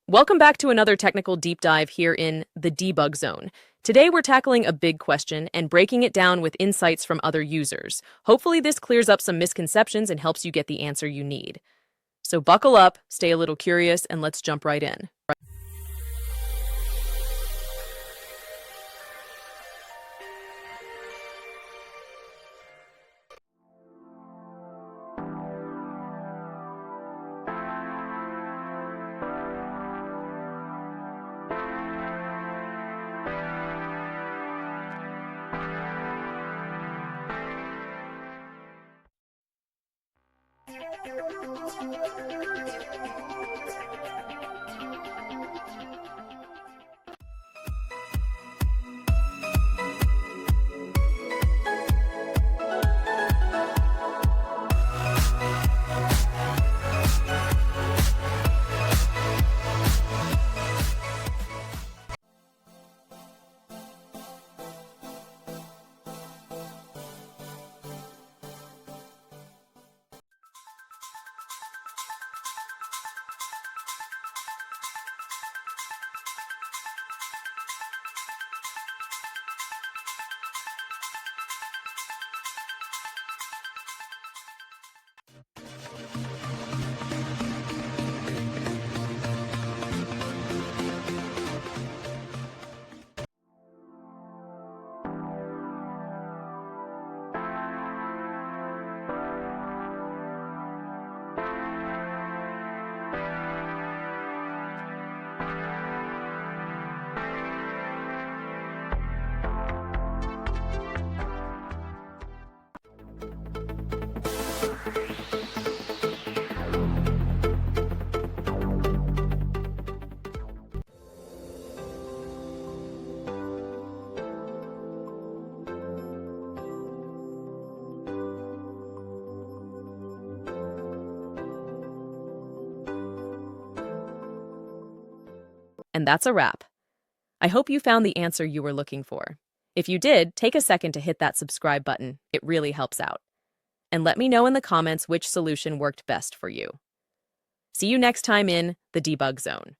Welcome back to another technical deep dive here in the debug zone. Today we're tackling a big question and breaking it down with insights from other users. Hopefully this clears up some misconceptions and helps you get the answer you need. So buckle up, stay a little curious, and let's jump right in. And that's a wrap. I hope you found the answer you were looking for. If you did, take a second to hit that subscribe button. It really helps out. And let me know in the comments which solution worked best for you. See you next time in the debug zone.